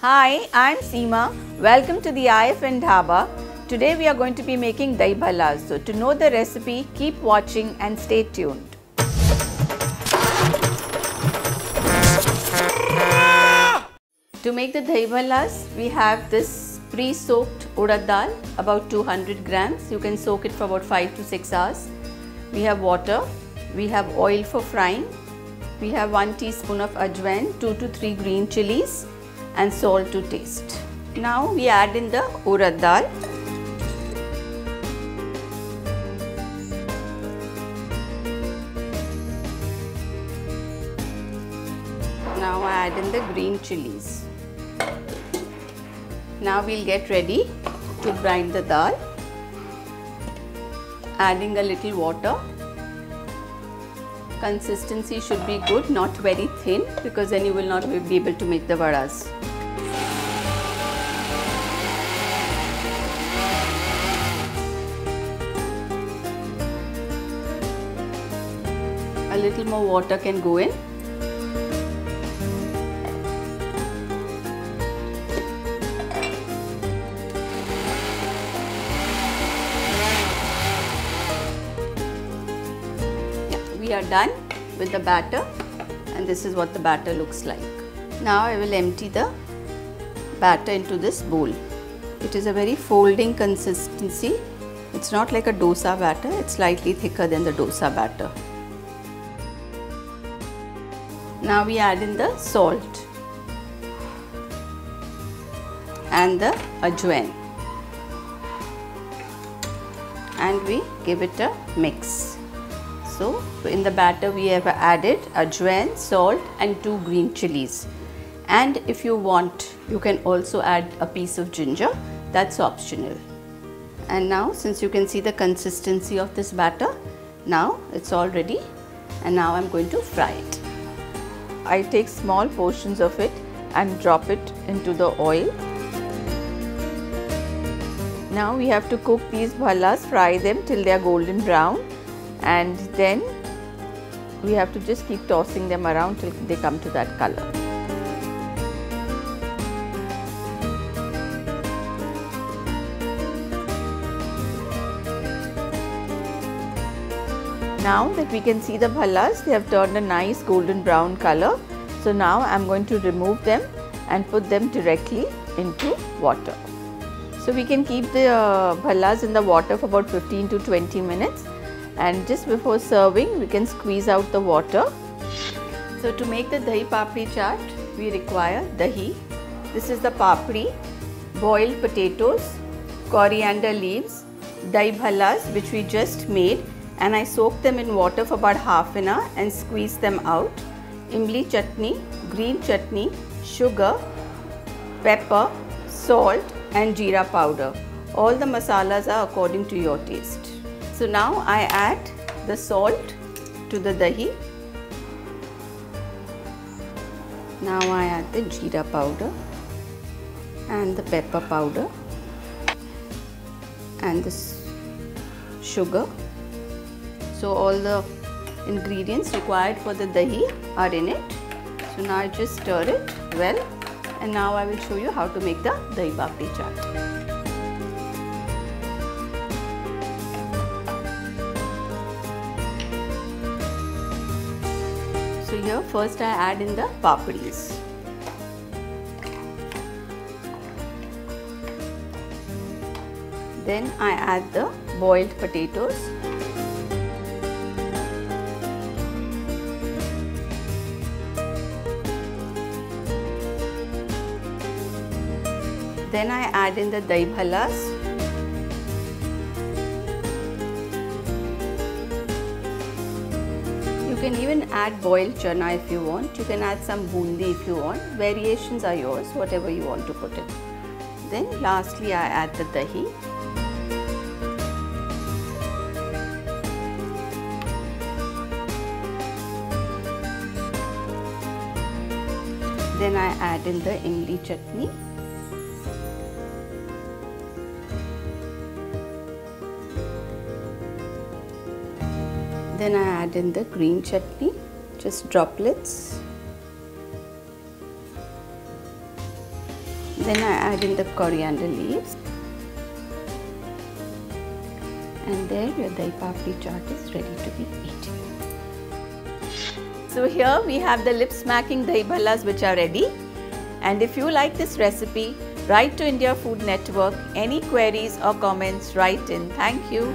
Hi, I'm Seema. Welcome to the IFN Dhaba. Today we are going to be making Dahi Bhallas. So to know the recipe, keep watching and stay tuned. To make the Dahi Bhallas, we have this pre-soaked urad dal, about 200 grams. You can soak it for about 5 to 6 hours. We have water, we have oil for frying, we have 1 teaspoon of ajwain, 2 to 3 green chilies and salt to taste. Now we add in the urad dal. Now I add in the green chilies. Now we'll get ready to grind the dal, adding a little water. Consistency should be good, not very thin, because then you will not be able to make the vadas. A little more water can go in. We are done with the batter, and this is what the batter looks like. Now I will empty the batter into this bowl. It is a very folding consistency. It's not like a dosa batter, it's slightly thicker than the dosa batter. Now we add in the salt and the ajwain, and we give it a mix. So in the batter we have added ajwain, salt and 2 green chilies, and if you want you can also add a piece of ginger, that's optional. And now, since you can see the consistency of this batter, now it's all ready, and now I'm going to fry it. I take small portions of it and drop it into the oil. Now we have to cook these bhallas, fry them till they are golden brown, and then we have to just keep tossing them around till they come to that color. Now that we can see the bhallas, they have turned a nice golden brown color. So now I am going to remove them and put them directly into water. So we can keep the bhallas in the water for about 15 to 20 minutes. And just before serving, we can squeeze out the water. So to make the Dahi Papri Chaat, we require dahi. This is the papri, boiled potatoes, coriander leaves, dahi bhallas which we just made, and I soaked them in water for about half an hour and squeezed them out. Imli chutney, green chutney, sugar, pepper, salt and jeera powder. All the masalas are according to your taste. So now I add the salt to the dahi. Now I add the jeera powder and the pepper powder and this sugar. So all the ingredients required for the dahi are in it. So now I just stir it well, and now I will show you how to make the Dahi Papri Chaat. So here first I add in the papris. Then I add the boiled potatoes. Then I add in the dahi bhallas. You can even add boiled chana if you want. You can add some bundi if you want. Variations are yours, whatever you want to put in. Then lastly I add the dahi. Then I add in the imli chutney. Then I add in the green chutney, just droplets. Then I add in the coriander leaves. And there your Dahi Papri Chaat is ready to be eaten. So here we have the lip smacking Dahi Bhallas which are ready. And if you like this recipe, write to India Food Network. Any queries or comments, write in. Thank you.